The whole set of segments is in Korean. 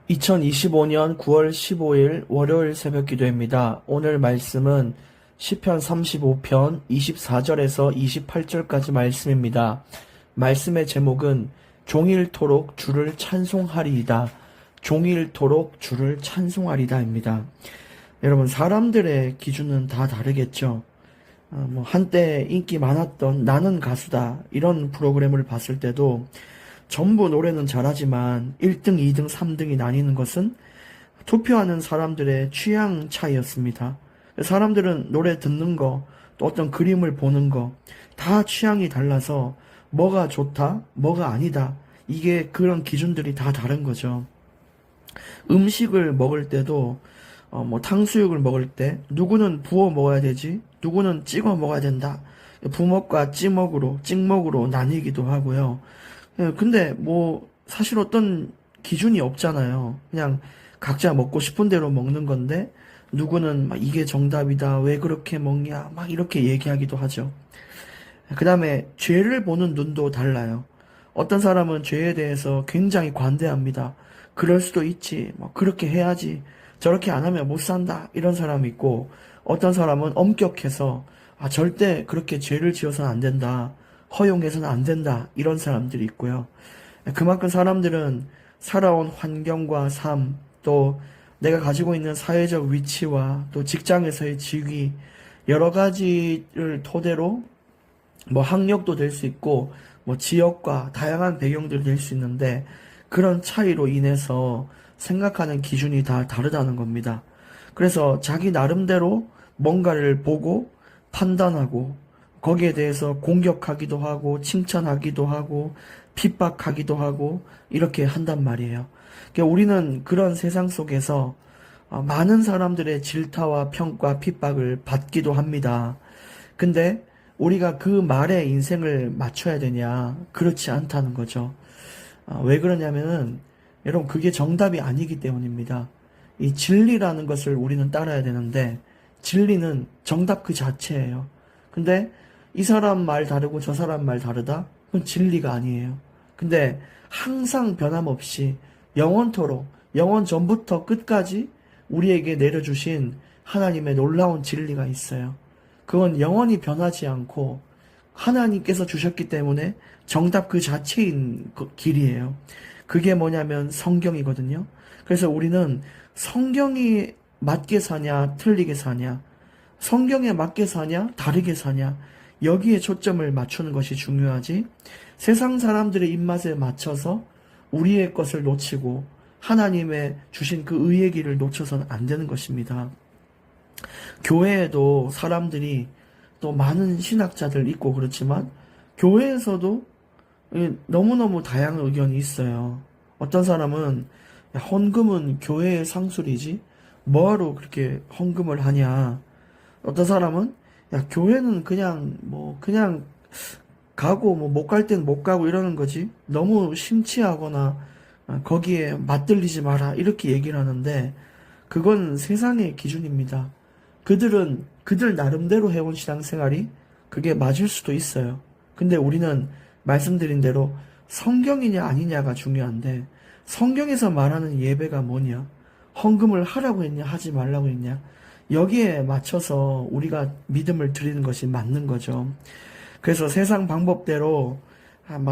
2025년 9월 15일 월요일 새벽 기도입니다. 오늘 말씀은 시편 35편 24절에서 28절까지 말씀입니다. 말씀의 제목은 종일토록 주를 찬송하리이다. 종일토록 주를 찬송하리다입니다. 여러분, 사람들의 기준은 다 다르겠죠. 한때 인기 많았던 나는 가수다 이런 프로그램을 봤을 때도 전부 노래는 잘하지만 1등, 2등, 3등이 나뉘는 것은 투표하는 사람들의 취향 차이였습니다. 사람들은 노래 듣는 거, 또 어떤 그림을 보는 거, 다 취향이 달라서 뭐가 좋다, 뭐가 아니다. 이게 그런 기준들이 다 다른 거죠. 음식을 먹을 때도 탕수육을 먹을 때 누구는 부어 먹어야 되지, 누구는 찍어 먹어야 된다. 부먹과 찍먹으로 나뉘기도 하고요. 근데 사실 어떤 기준이 없잖아요. 그냥 각자 먹고 싶은 대로 먹는 건데 누구는 막 이게 정답이다, 왜 그렇게 먹냐, 막 이렇게 얘기하기도 하죠. 그 다음에 죄를 보는 눈도 달라요. 어떤 사람은 죄에 대해서 굉장히 관대합니다. 그럴 수도 있지, 그렇게 해야지, 저렇게 안 하면 못 산다, 이런 사람이 있고, 어떤 사람은 엄격해서 절대 그렇게 죄를 지어서는 안 된다, 허용해서는 안 된다, 이런 사람들이 있고요. 그만큼 사람들은 살아온 환경과 삶, 또 내가 가지고 있는 사회적 위치와 또 직장에서의 직위, 여러 가지를 토대로 학력도 될 수 있고 지역과 다양한 배경들이 될 수 있는데, 그런 차이로 인해서 생각하는 기준이 다 다르다는 겁니다. 그래서 자기 나름대로 뭔가를 보고 판단하고 거기에 대해서 공격하기도 하고 칭찬하기도 하고 핍박하기도 하고 이렇게 한단 말이에요. 그러니까 우리는 그런 세상 속에서 많은 사람들의 질타와 평가, 핍박을 받기도 합니다. 근데 우리가 그 말에 인생을 맞춰야 되냐? 그렇지 않다는 거죠. 왜 그러냐면은 여러분, 그게 정답이 아니기 때문입니다. 이 진리라는 것을 우리는 따라야 되는데 진리는 정답 그 자체예요. 근데 이 사람 말 다르고 저 사람 말 다르다? 그건 진리가 아니에요. 근데 항상 변함없이 영원토록, 영원 전부터 끝까지 우리에게 내려주신 하나님의 놀라운 진리가 있어요. 그건 영원히 변하지 않고 하나님께서 주셨기 때문에 정답 그 자체인 길이에요. 그게 뭐냐면 성경이거든요. 그래서 우리는 성경이 맞게 사냐, 틀리게 사냐, 성경에 맞게 사냐, 다르게 사냐, 여기에 초점을 맞추는 것이 중요하지, 세상 사람들의 입맛에 맞춰서 우리의 것을 놓치고 하나님의 주신 그 의의 길을 놓쳐서는 안 되는 것입니다. 교회에도 사람들이 또 많은 신학자들 있고 그렇지만 교회에서도 너무너무 다양한 의견이 있어요. 어떤 사람은 야, 헌금은 교회의 상술이지 뭐하러 그렇게 헌금을 하냐. 어떤 사람은 야, 교회는 그냥 가고 못 갈 땐 못 가고 이러는 거지, 너무 심취하거나 거기에 맞들리지 마라, 이렇게 얘기를 하는데 그건 세상의 기준입니다. 그들은 그들 나름대로 해온 신앙생활이 그게 맞을 수도 있어요. 근데 우리는 말씀드린 대로 성경이냐 아니냐가 중요한데, 성경에서 말하는 예배가 뭐냐, 헌금을 하라고 했냐 하지 말라고 했냐, 여기에 맞춰서 우리가 믿음을 드리는 것이 맞는 거죠. 그래서 세상 방법대로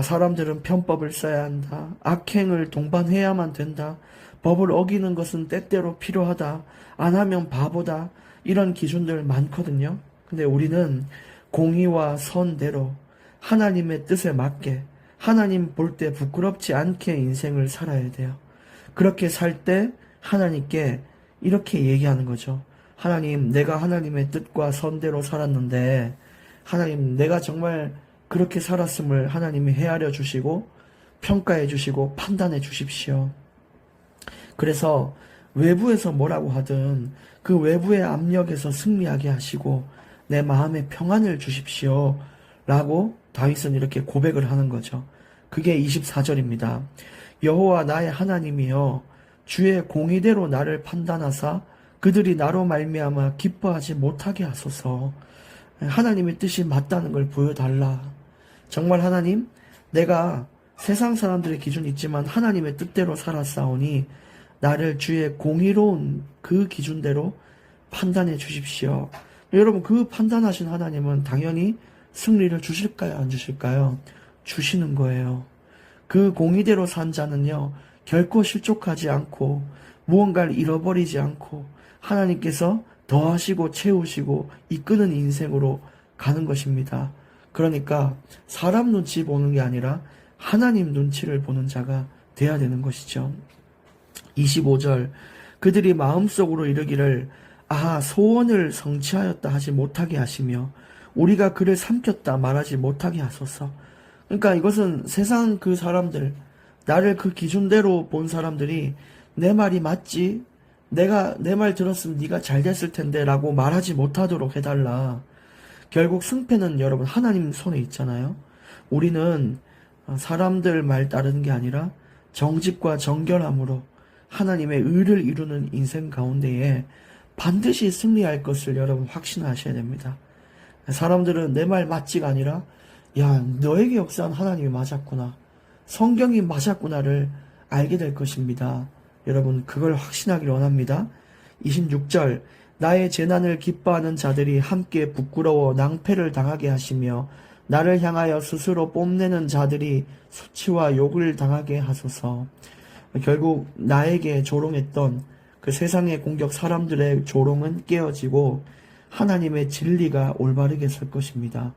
사람들은 편법을 써야 한다, 악행을 동반해야만 된다, 법을 어기는 것은 때때로 필요하다, 안 하면 바보다, 이런 기준들 많거든요. 근데 우리는 공의와 선대로 하나님의 뜻에 맞게 하나님 볼 때 부끄럽지 않게 인생을 살아야 돼요. 그렇게 살 때 하나님께 이렇게 얘기하는 거죠. 하나님, 내가 하나님의 뜻과 선대로 살았는데 하나님, 내가 정말 그렇게 살았음을 하나님이 헤아려 주시고 평가해 주시고 판단해 주십시오. 그래서 외부에서 뭐라고 하든 그 외부의 압력에서 승리하게 하시고 내 마음에 평안을 주십시오 라고 다윗은 이렇게 고백을 하는 거죠. 그게 24절입니다. 여호와 나의 하나님이여, 주의 공의대로 나를 판단하사 그들이 나로 말미암아 기뻐하지 못하게 하소서. 하나님의 뜻이 맞다는 걸 보여달라. 정말 하나님, 내가 세상 사람들의 기준이 있지만 하나님의 뜻대로 살았사오니 나를 주의 공의로운 그 기준대로 판단해 주십시오. 여러분, 그 판단하신 하나님은 당연히 승리를 주실까요? 안 주실까요? 주시는 거예요. 그 공의대로 산 자는요, 결코 실족하지 않고 무언가를 잃어버리지 않고 하나님께서 더하시고 채우시고 이끄는 인생으로 가는 것입니다. 그러니까 사람 눈치 보는 게 아니라 하나님 눈치를 보는 자가 돼야 되는 것이죠. 25절, 그들이 마음속으로 이르기를 소원을 성취하였다 하지 못하게 하시며 우리가 그를 삼켰다 말하지 못하게 하소서. 그러니까 이것은 세상 그 사람들, 나를 그 기준대로 본 사람들이 내 말이 맞지? 내가 내 말 들었으면 네가 잘 됐을 텐데 라고 말하지 못하도록 해달라. 결국 승패는 여러분 하나님 손에 있잖아요. 우리는 사람들 말 따르는 게 아니라 정직과 정결함으로 하나님의 의를 이루는 인생 가운데에 반드시 승리할 것을 여러분 확신하셔야 됩니다. 사람들은 내 말 맞지가 아니라 야, 너에게 역사한 하나님이 맞았구나, 성경이 맞았구나를 알게 될 것입니다. 여러분, 그걸 확신하길 원합니다. 26절, 나의 재난을 기뻐하는 자들이 함께 부끄러워 낭패를 당하게 하시며 나를 향하여 스스로 뽐내는 자들이 수치와 욕을 당하게 하소서. 결국 나에게 조롱했던 그 세상의 공격 사람들의 조롱은 깨어지고 하나님의 진리가 올바르게 설 것입니다.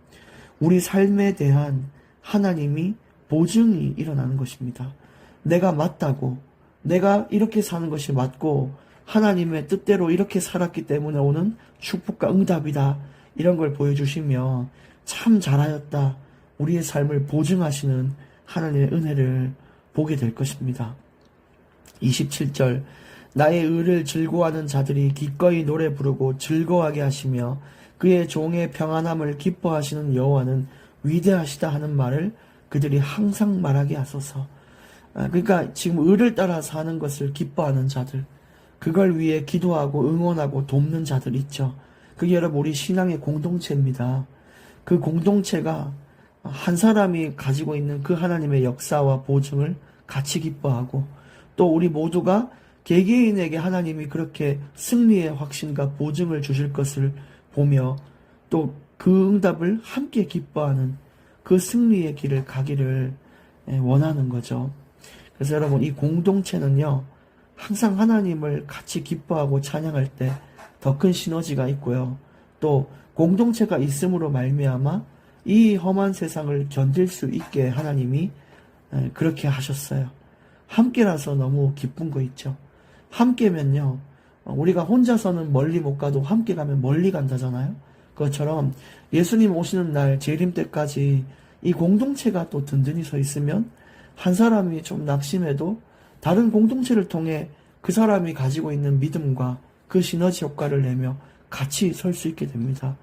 우리 삶에 대한 하나님이 보증이 일어나는 것입니다. 내가 맞다고, 내가 이렇게 사는 것이 맞고 하나님의 뜻대로 이렇게 살았기 때문에 오는 축복과 응답이다, 이런 걸 보여주시며 참 잘하였다, 우리의 삶을 보증하시는 하나님의 은혜를 보게 될 것입니다. 27절, 나의 의를 즐거워하는 자들이 기꺼이 노래 부르고 즐거워하게 하시며 그의 종의 평안함을 기뻐하시는 여호와는 위대하시다 하는 말을 그들이 항상 말하게 하소서. 그러니까 지금 의를 따라 사는 것을 기뻐하는 자들, 그걸 위해 기도하고 응원하고 돕는 자들 있죠. 그게 여러분 우리 신앙의 공동체입니다. 그 공동체가 한 사람이 가지고 있는 그 하나님의 역사와 보증을 같이 기뻐하고 또 우리 모두가 개개인에게 하나님이 그렇게 승리의 확신과 보증을 주실 것을 보며 또 그 응답을 함께 기뻐하는 그 승리의 길을 가기를 원하는 거죠. 그래서 여러분, 이 공동체는요, 항상 하나님을 같이 기뻐하고 찬양할 때 더 큰 시너지가 있고요. 또 공동체가 있음으로 말미암아 이 험한 세상을 견딜 수 있게 하나님이 그렇게 하셨어요. 함께라서 너무 기쁜 거 있죠. 함께면요, 우리가 혼자서는 멀리 못 가도 함께 가면 멀리 간다잖아요. 그것처럼 예수님 오시는 날 재림 때까지 이 공동체가 또 든든히 서 있으면 한 사람이 좀 낙심해도 다른 공동체를 통해 그 사람이 가지고 있는 믿음과 그 시너지 효과를 내며 같이 설 수 있게 됩니다.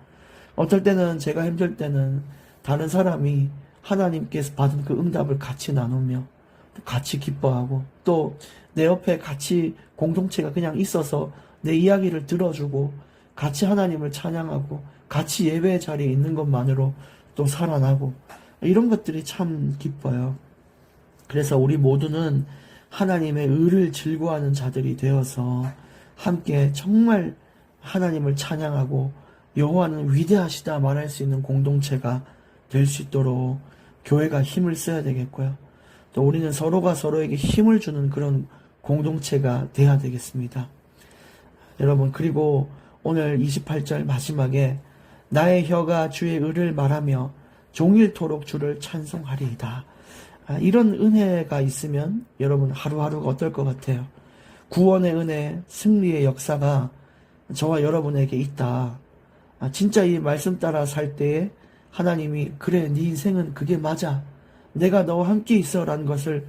어떨 때는 제가 힘들 때는 다른 사람이 하나님께서 받은 그 응답을 같이 나누며 같이 기뻐하고 또 내 옆에 같이 공동체가 그냥 있어서 내 이야기를 들어주고 같이 하나님을 찬양하고 같이 예배 자리에 있는 것만으로 또 살아나고 이런 것들이 참 기뻐요. 그래서 우리 모두는 하나님의 의를 즐거워하는 자들이 되어서 함께 정말 하나님을 찬양하고 여호와는 위대하시다 말할 수 있는 공동체가 될 수 있도록 교회가 힘을 써야 되겠고요. 또 우리는 서로가 서로에게 힘을 주는 그런 공동체가 돼야 되겠습니다. 여러분, 그리고 오늘 28절 마지막에 나의 혀가 주의 의를 말하며 종일토록 주를 찬송하리이다. 이런 은혜가 있으면 여러분 하루하루가 어떨 것 같아요? 구원의 은혜, 승리의 역사가 저와 여러분에게 있다. 진짜 이 말씀 따라 살 때에 하나님이 그래, 네 인생은 그게 맞아, 내가 너와 함께 있어 라는 것을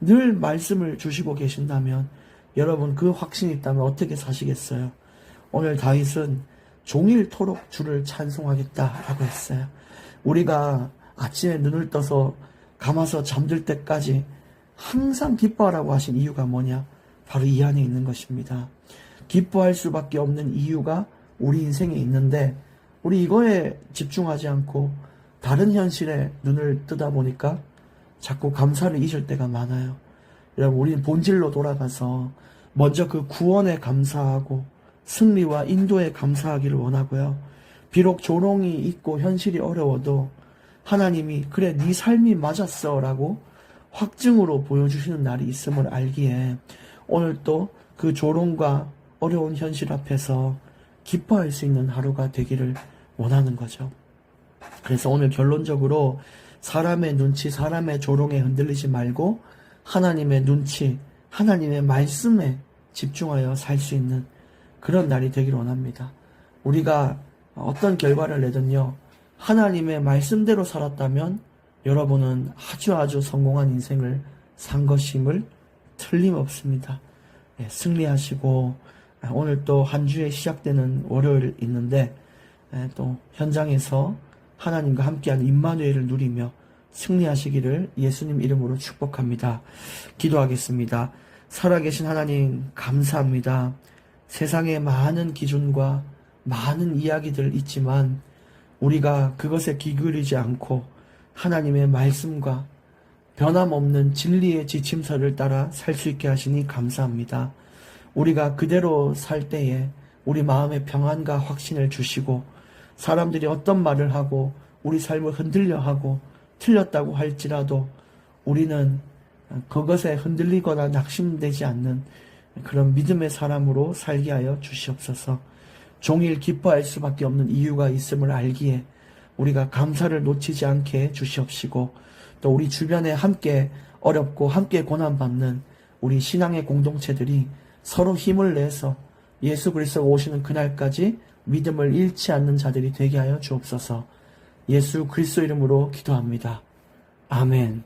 늘 말씀을 주시고 계신다면 여러분 그 확신이 있다면 어떻게 사시겠어요? 오늘 다윗은 종일토록 주를 찬송하겠다라고 했어요. 우리가 아침에 눈을 떠서 감아서 잠들 때까지 항상 기뻐하라고 하신 이유가 뭐냐? 바로 이 안에 있는 것입니다. 기뻐할 수밖에 없는 이유가 우리 인생에 있는데 우리 이거에 집중하지 않고 다른 현실에 눈을 뜨다 보니까 자꾸 감사를 잊을 때가 많아요. 여러분, 우리는 본질로 돌아가서 먼저 그 구원에 감사하고 승리와 인도에 감사하기를 원하고요. 비록 조롱이 있고 현실이 어려워도 하나님이 그래 네 삶이 맞았어 라고 확증으로 보여주시는 날이 있음을 알기에 오늘 또 그 조롱과 어려운 현실 앞에서 기뻐할 수 있는 하루가 되기를 원하는 거죠. 그래서 오늘 결론적으로 사람의 눈치, 사람의 조롱에 흔들리지 말고 하나님의 눈치, 하나님의 말씀에 집중하여 살 수 있는 그런 날이 되기를 원합니다. 우리가 어떤 결과를 내든요, 하나님의 말씀대로 살았다면 여러분은 아주 성공한 인생을 산 것임을 틀림없습니다. 승리하시고 오늘 또 한 주에 시작되는 월요일 있는데 또 현장에서 하나님과 함께한 임마누엘을 누리며 승리하시기를 예수님 이름으로 축복합니다. 기도하겠습니다. 살아계신 하나님 감사합니다. 세상에 많은 기준과 많은 이야기들 있지만 우리가 그것에 기울이지 않고 하나님의 말씀과 변함없는 진리의 지침서를 따라 살 수 있게 하시니 감사합니다. 우리가 그대로 살 때에 우리 마음에 평안과 확신을 주시고 사람들이 어떤 말을 하고 우리 삶을 흔들려 하고 틀렸다고 할지라도 우리는 그것에 흔들리거나 낙심되지 않는 그런 믿음의 사람으로 살게 하여 주시옵소서. 종일 기뻐할 수밖에 없는 이유가 있음을 알기에 우리가 감사를 놓치지 않게 해 주시옵시고 또 우리 주변에 함께 어렵고 함께 고난받는 우리 신앙의 공동체들이 서로 힘을 내서 예수 그리스도가 오시는 그날까지 믿음을 잃지 않는 자들이 되게 하여 주옵소서. 예수 그리스도 이름으로 기도합니다. 아멘.